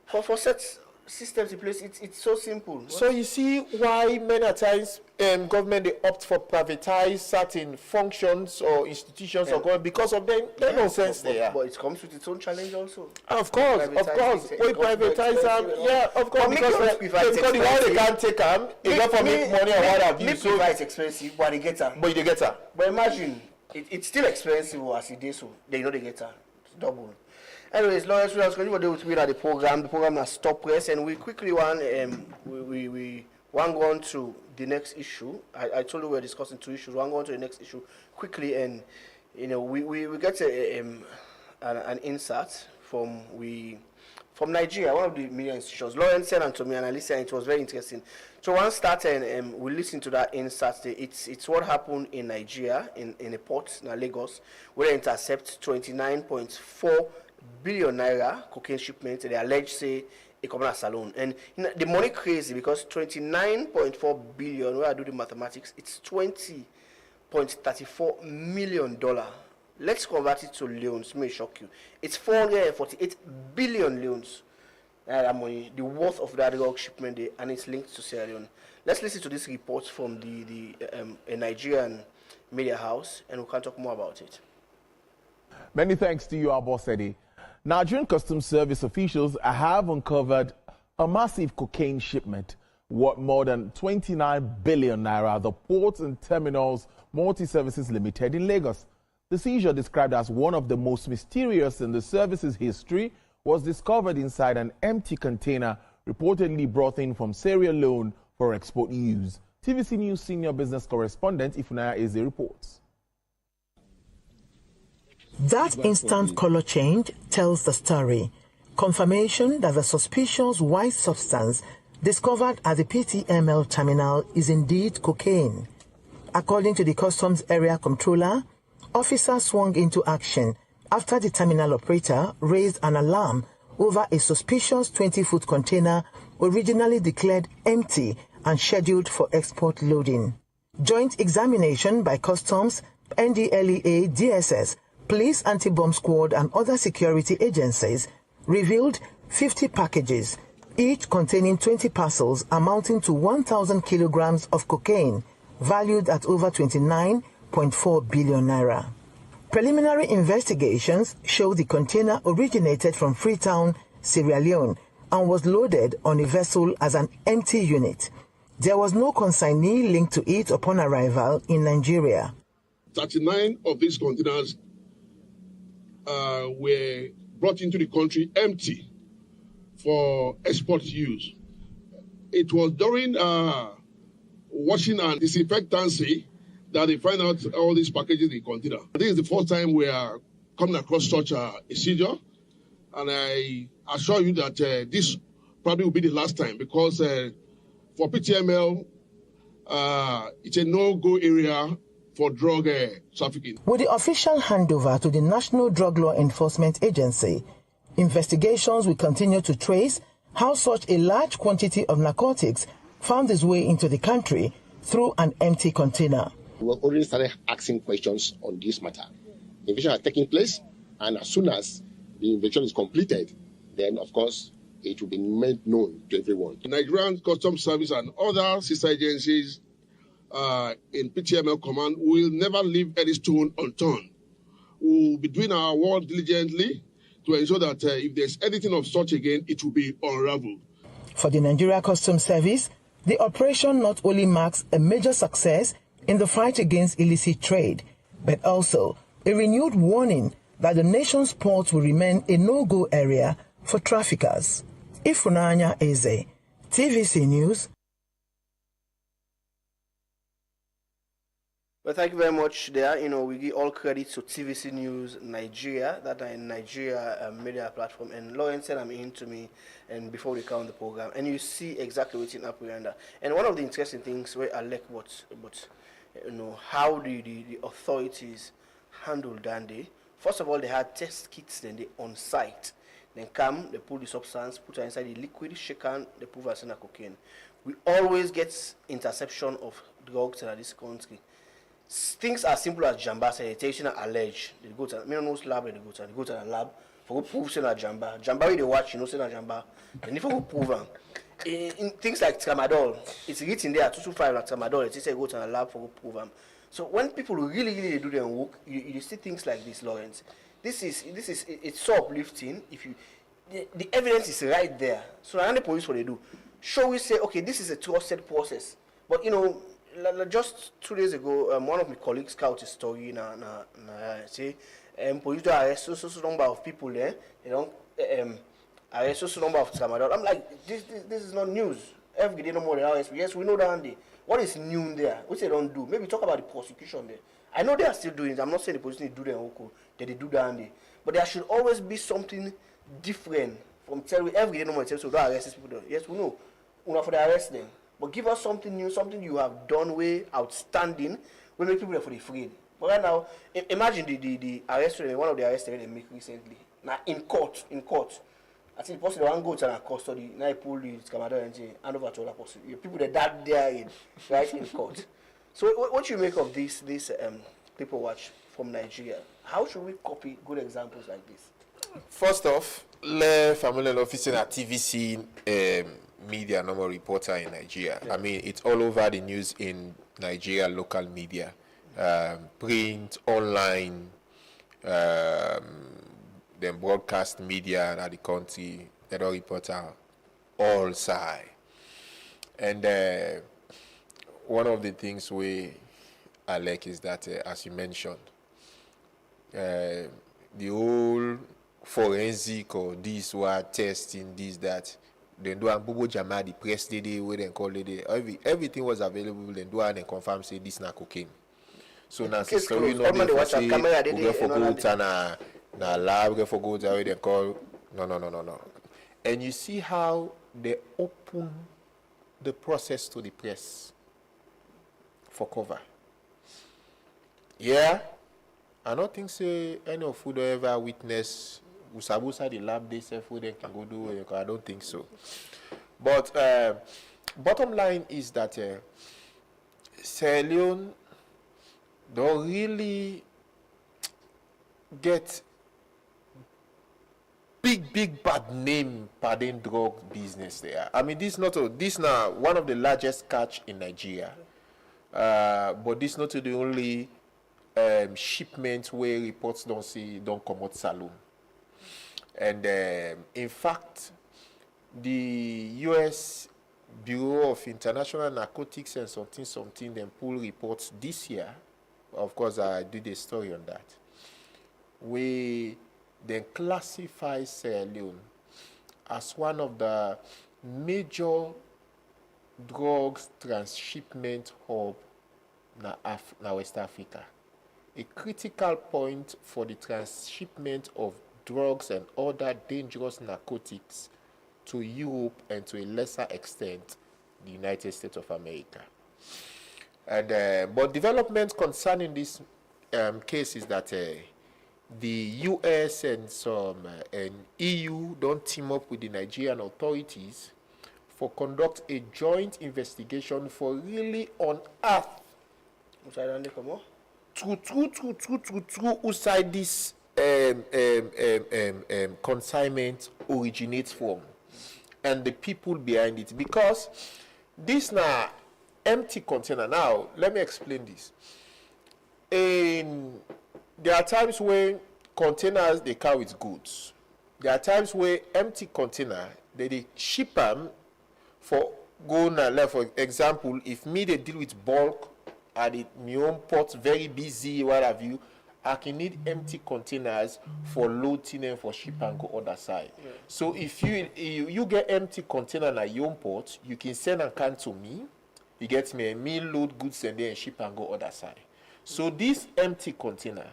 for such systems in place? It's so simple. So you see why many times government they opt for privatize certain functions or institutions or government because of them nonsense there. But it comes with its own challenge also. Of course. We privatize them, of course, because the one they can't take them, they go for make money or what have you. So it's expensive, but they get her. But imagine it's still expensive as it is, so they know they get her. It's double. Anyways, Lawrence, we are going to do with the program. The program has stopped press, and we quickly want we want go on to the next issue. I told you we were discussing 2 issues. We want go on to the next issue quickly, and we get an insert from Nigeria, one of the media institutions. Lawrence sent it to me, and I listened, and it was very interesting. So once started, and we listened to that insert. It's what happened in Nigeria in a port in Lagos, where they intercept 29.4 billion naira cocaine shipment. They allege say a communal salon, and the money crazy because 29.4 billion. Where I do the mathematics, it's $20.34 million. Let's convert it to loans. May shock you. It's 448 billion loans. That money, the worth of that drug shipment, and it's linked to Sierra Leone. Let's listen to this report from a Nigerian media house, and we can talk more about it. Many thanks to you, Abosede. Nigerian Customs Service officials have uncovered a massive cocaine shipment worth more than 29 billion naira at the Ports and Terminals Multi-Services Limited in Lagos. The seizure, described as one of the most mysterious in the service's history, was discovered inside an empty container reportedly brought in from Sierra Leone for export use. TVC News senior business correspondent Ifunaya Eze reports. That instant color change tells the story. Confirmation that the suspicious white substance discovered at the PTML terminal is indeed cocaine. According to the Customs Area Controller, officers swung into action after the terminal operator raised an alarm over a suspicious 20-foot container originally declared empty and scheduled for export loading. Joint examination by Customs, NDLEA, DSS, Police Anti-Bomb Squad and other security agencies revealed 50 packages, each containing 20 parcels amounting to 1,000 kilograms of cocaine, valued at over 29.4 billion naira. Preliminary investigations show the container originated from Freetown, Sierra Leone, and was loaded on a vessel as an empty unit. There was no consignee linked to it upon arrival in Nigeria. 39 of these containers were brought into the country empty for export use. It was during washing and disinfectancy that they find out all these packages in container. This is the first time we are coming across such a seizure, and I assure you that this probably will be the last time, because for PTML, it's a no-go area for drug trafficking. With the official handover to the National Drug Law Enforcement Agency, investigations will continue to trace how such a large quantity of narcotics found its way into the country through an empty container. We already started asking questions on this matter. The investigation has taken place, and as soon as the investigation is completed, then of course it will be made known to everyone. The Nigerian Customs Service and other sister agencies in PTML Command will never leave any stone unturned. We will be doing our work diligently to ensure that if there's anything of such again, it will be unraveled. For the Nigeria Customs Service, the operation not only marks a major success in the fight against illicit trade, but also a renewed warning that the nation's ports will remain a no-go area for traffickers. Ifunanya Eze, TVC News. Well, thank you very much there. We give all credit to TVC News Nigeria, that are in Nigeria media platform. And Lawrence said I'm in to me, and before we count the program, and you see exactly what's in Apuranda. And one of the interesting things where I like how the authorities handle Dande. First of all, they had test kits then they on site. Then come, they pull the substance, put it inside the liquid, shaken, they prove as cocaine. We always get interception of drugs in this country. Things as simple as jamba, say, they allege. They go to lab, they go to the lab for proof say na jamba. Jamba they watch, say na jamba. And if you prove them. In things like tramadol, it's written there 225 like tramadol. It say go to a lab for prove them. So when people really do their work, you see things like this, Lawrence. It's so uplifting. If you the evidence is right there. So now the police what they do, show we say okay, this is a trusted process. But just 2 days ago, one of my colleagues scout a story say police arrest so number of people there. Arrest so number of tramadol. I'm like, this is not news. Every day no more than arrest. Yes, we know that. What is new there? Which they don't do? Maybe talk about the prosecution there. I know they are still doing it. I'm not saying the police need to do their own code. They do that. But there should always be something different from telling every day no more. So don't arrest these people. Yes, we know. We know for the arrest them. But give us something new, something you have done way outstanding. We make people for the free. But right now, imagine the arrest, one of the arrests they make recently. Now in court. I think the person one go to custody, now he pull the Camador and say, hand over to other person. People that there in right in court. So what you make of this people watch from Nigeria? How should we copy good examples like this? First off, le family officer at TVC media normal reporter in Nigeria. Yeah. I mean, it's all over the news in Nigeria, local media, print, online, then broadcast media in the country, the reporter, all side. And one of the things I like is that, as you mentioned, the whole forensic or this were testing, this, that, then do and Bobo Jama, the press day, where they call it, everything was available, then do and confirm say this na cocaine. So now, we know they say, we go for goods and na lab, we go for goods, how they call, no. And you see how they open the process to the press for cover. Yeah, I don't think say any of you ever witness Usabusa, the lab they self where they can go do it. I don't think so. But bottom line is that Sierra Leone don't really get big bad name pardon drug business there. I mean, this now one of the largest catch in Nigeria. But this not the only shipment where reports don't come out saloon. And in fact, the U.S. Bureau of International Narcotics and something, then pull reports this year. Of course, I did a story on that. We then classify Sierra Leone as one of the major drugs transshipment hub na West Africa. A critical point for the transshipment of drugs and other dangerous narcotics to Europe and to a lesser extent the United States of America. And but developments concerning this case is that the US and some and EU don't team up with the Nigerian authorities for conduct a joint investigation for really unearth true outside this consignment originates from and the people behind it, because this now empty container. Now let me explain this. There are times when containers they carry with goods. There are times where empty container they ship them for going left. For example, if me they deal with bulk at the my own port very busy, what have you, I can need empty containers for loading and for ship and go other side. Yeah. So if you get empty container at your own port, you can send a can to me. You get me load goods and then ship and go other side. So this empty container,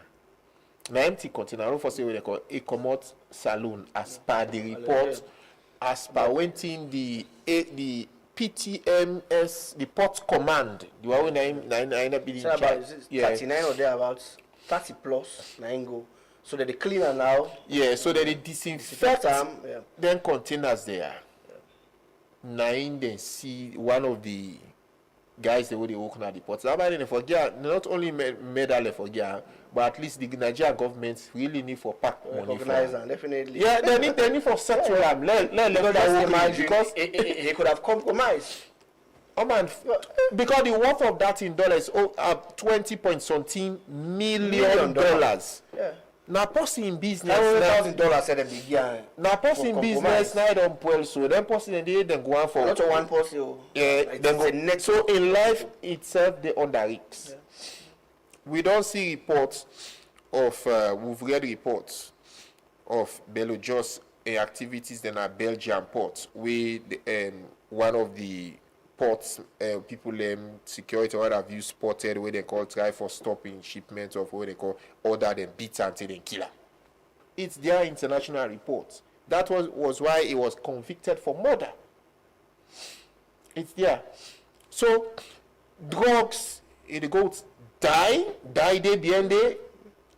don't for say what they call it, come out saloon as per the report, as per waiting the PTMS, the port command. The one about 39 or thereabouts, 30 plus, 9 go. So that they cleaner now. Yeah, so that they disinfect then containers there. Yeah. 9 then see one of the guys they would open at the ports. Not only medal for Gia, but at least the Nigerian government really need for pack money for them. Definitely. Yeah, they need for settle them. Because he could have compromised. Oh man, because the worth of that in dollars $20.something million. Yeah. Now, person in business. $100,000 at the beginning. Now, person in business, now don't well. So, then person in the then go on for. Not one person. Yeah, then go next. So, in life itself, they under risks. Yeah. We don't see reports of, we've read reports of Belojos activities in our Belgian ports, where one of the ports, people security or what have you spotted where they call try for stopping shipments of what they call order them beat until they kill her. It's their international reports. That was why he was convicted for murder. It's there. So drugs, if the goats die day behind day.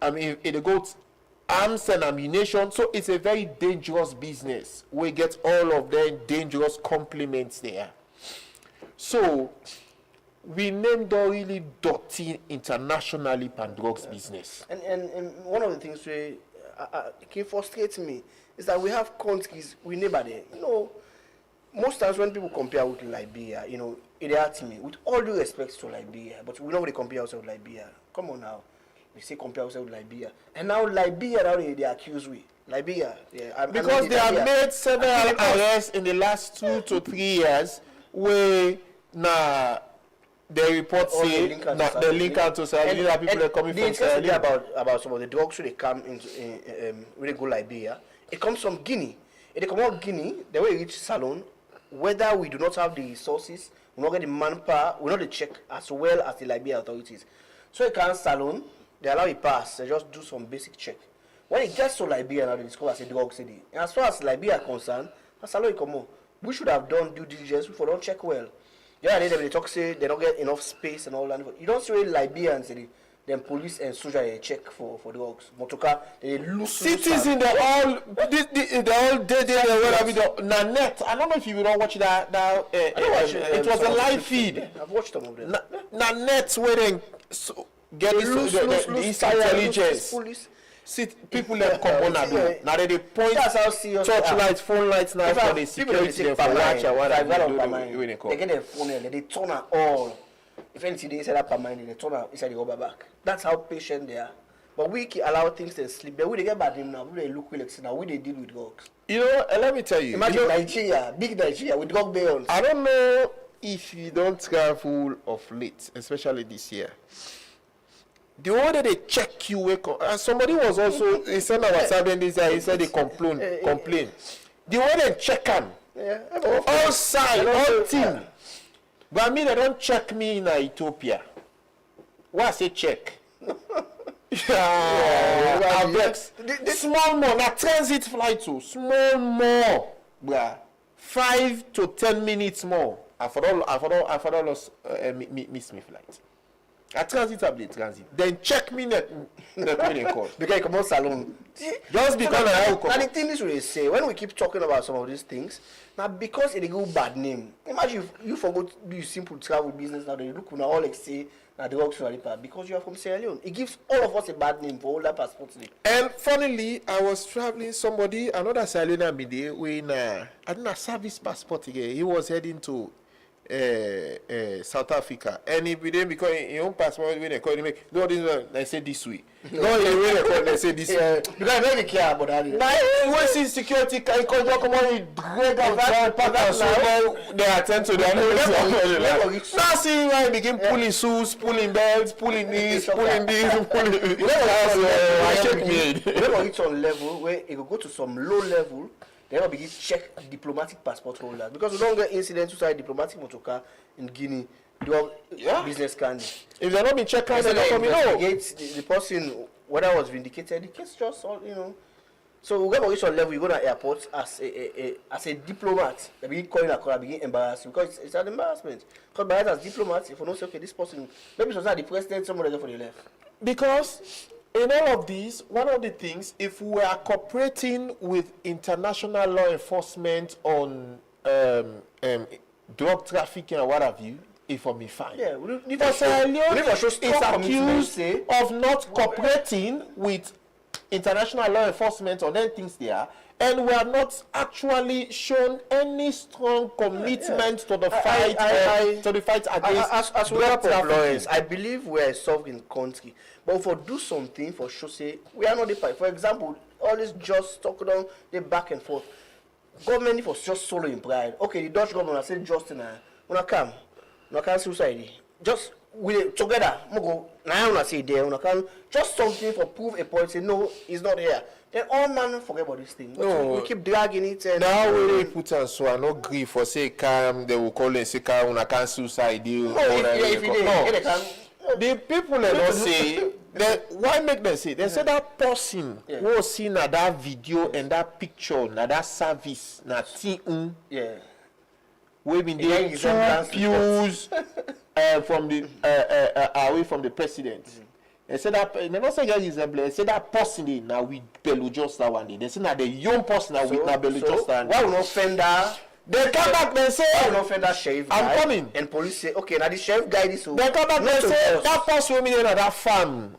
I mean, if the goats arms and ammunition, so it's a very dangerous business. We get all of them dangerous complements there. So, we named a really dirty internationally pan drugs business. And one of the things that can frustrate me is that we have countries we neighbor there. You know, most times when people compare with Liberia, you know, it hurts me. With all due respect to Liberia, but we don't really compare ourselves with Liberia. Come on now. We say compare ourselves with Liberia. And now Liberia, now they accuse we. Liberia. Yeah, because they have made several arrests in the last 2 to 3 years where the report say the link out to Sierra Leone, people are coming from Sierra Leone. About some of the drugs they come into when they go Liberia, it comes from Guinea. If they come out Guinea, they will reach Salone. Whether we do not have the resources, we not get the manpower, we not check as well as the Liberia authorities. So it comes Salone, they allow it pass, they just do some basic check. When it gets to Liberia now, they discover as a drug city. And as far as Liberia is concerned, Salone come on. We should have done due diligence before don't check well. Yeah, they talk say they don't get enough space and all that. You don't see Liberians then police and soldier they check for drugs. Motoka they loose. Citizen they all they where have it na net. I don't know if you don't watch that it was a live feed. Yeah, I've watched some of them. Na net where they get this intelligence. Police. See people that come on do. Now they point That's how serious torchlight, phone lights now for the security there for watch and what they get their phone and they turn it all. If anything they inside that per mind, they turn it inside the rubber back. That's how patient they are. But we can allow things to sleep. Then we they get bad name now. We they look like now. We they deal with drugs. You know, let me tell you. Imagine Nigeria, big Nigeria with drug barons. I don't know if you don't travel of late, especially this year. The way that they check you, and somebody was also, he said our WhatsApp this year, he said they complain. The way they check them, all side, all team. But I mean, they don't check me in Ethiopia. Why I say check? Small more, not transit flight too. Small more, bruh. 5 to 10 minutes more. I for lost miss me flight. I transit update transit. Then check me net call. Because you come on salon. Just because I have now the thing is we say when we keep talking about some of these things, now because it a good bad name. Imagine if you forgot to do simple travel business now they look now all like say now the drugs because you are from Sierra Leone. It gives all of us a bad name for all that passports. And funnily, I was traveling another Sierra Leone midday when I didn't have service passport again. He was heading to South Africa, and he didn't because your own passport when they call him, no, this one they say this way. No, when they call they say this way. Because I don't care about that. Now, when see security can come on, he drag out that so they attend to their needs. Now see why he begin pulling shoes, pulling belts, pulling this, pulling this, pulling. I check me. You never reach on level where it will go to some low level. They will begin to check diplomatic passport holders because we don't get incidents inside diplomatic motorcar in Guinea. Do business candy. If they're not being checked, they're not coming out. The person whether was vindicated, the case just all So we get reach on level. You go to airport as a diplomat. They begin calling a call, begin embarrassing because it's an embarrassment. Because by as diplomats, if you don't say okay, this person maybe it's not the president, somebody there for the left. Because in all of these, one of the things, if we are cooperating with international law enforcement on drug trafficking or what have you, it for me fine. Yeah, is accused of not cooperating with international law enforcement on any things there, and we are not actually shown any strong commitment to the fight against as we are lawyers. I believe we are a sovereign country, but for do something for sure say we are not the fight. For example, all this just talk down the back and forth. Government for just solo in pride. Okay, the Dutch government I said just when come suicide. Just we together, now I say there, just something for prove a point, say no, it's not here. Then all man forget about this thing. No, we keep dragging it. And now we put on so I no grief for say come, they will call and say come, I can't suicide you. The people they don't say, why make them say? They say that person who was seen at that video and that picture, that service, that thing. Yeah. We've been doing 2 pews from the away from the president. They said that they not say get example. They say that person now with Bello just that one day. They say that the young person now with Bello just that. Why will not offender? They come back and say, why will not offender sheriff guy? I'm coming. And police say, okay, now the sheriff guy this. They come back and say that person in that farm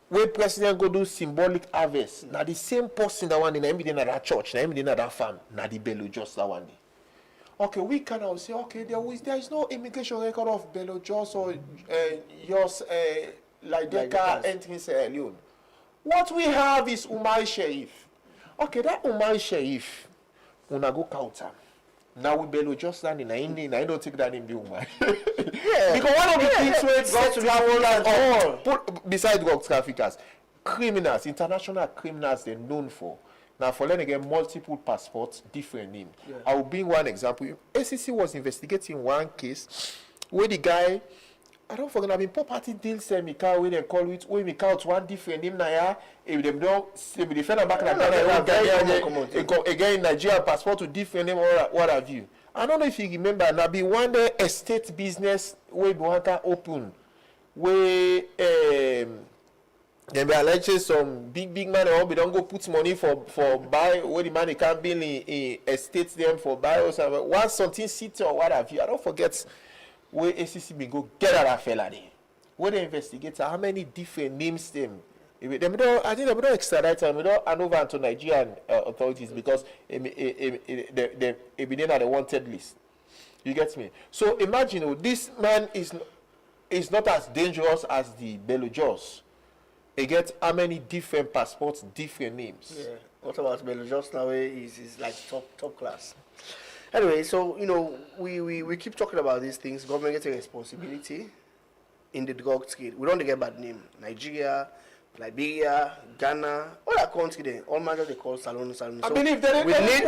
where president go do symbolic harvest. Now the same person that one in that church, now in that farm, now the Bello just that one day. Okay, we can now say, okay, there is no immigration record of Bello Jos or yours like Deka entering Sierra Leone. What we have is Umar Sharif. Okay, that Umar Sharif, una go counter. Now we Bello Jos standing in I don't take that name, Umar. Yeah. Because one of the things where drug travelers besides drug traffickers, criminals, international criminals, they're known for. Now, for then again, multiple passports, different name. Yeah. I will bring one example. ACC was investigating one case where the guy, I don't forget, I mean, property deals Mika, where they call it, where Mika out one different name, Naya, if they don't, if they defend back again, Nigeria passport to different name, or what have you. I don't know if you remember, now be one day estate business where Buhaka opened, where Then be alleged some big man or we don't go put money for buy where the money can't be in estates them for buy or something. Once something sit or what have you, I don't forget where ACC be go get that fella there. Where they investigate how many different names them. I think they don't extradite them. We don't hand over to Nigerian authorities because they be then at the wanted list. You get me? So imagine this man is not as dangerous as the Bello Jos. He gets how many different passports, different names. Yeah. What about Bello Jos now? Is like top class. Anyway, so we keep talking about these things. Government getting responsibility in the drug trade. We don't get bad name. Nigeria, Liberia, Ghana, all that country there, all managers they call salon. So I believe they we need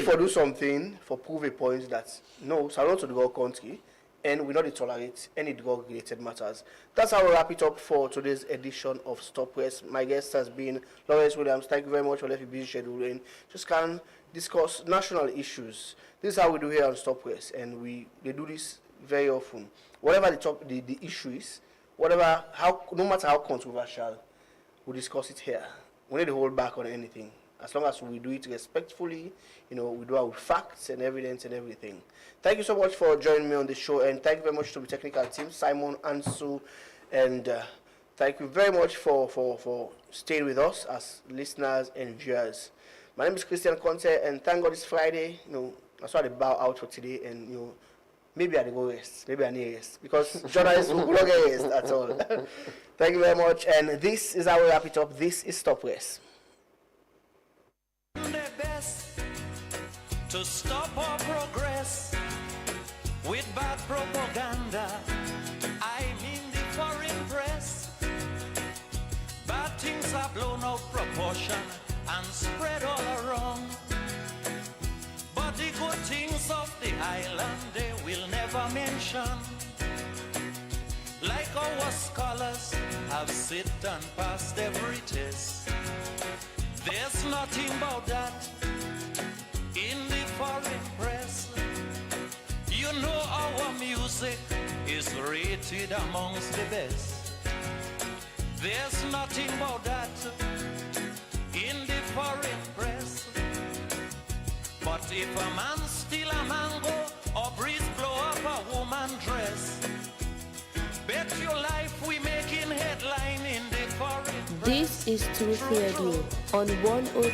to do something for prove a point that no salon to the drug country, and we don't tolerate any drug related matters. That's how we wrap it up for today's edition of Stop Press. My guest has been Lawrence Williams. Thank you very much for left busy schedule and just can discuss national issues. This is how we do here on Stop Press, and they do this very often. Whatever the issue is, no matter how controversial, we discuss it here. We need to hold back on anything. As long as we do it respectfully, we do it with facts and evidence and everything. Thank you so much for joining me on the show, and thank you very much to the technical team, Simon, Ansu, and thank you very much for staying with us as listeners and viewers. My name is Christian Conte, and thank God it's Friday. That's why I bow out for today, and maybe I go rest, maybe I need rest, because journalists will not get rest at all. Thank you very much, and this is how we wrap it up. This is Stop Press. Their best to stop our progress with bad propaganda. I mean the foreign press. Bad things are blown out of proportion and spread all around. But the good things of the island they will never mention. Like our scholars have sit and passed every test. There's nothing about that in the foreign press. You know our music is rated amongst the best. There's nothing about that in the foreign press. But if a man steal a mango or breeze blow up a woman dress, bet your life we making headline in the foreign press. This is Truth Radio on 103.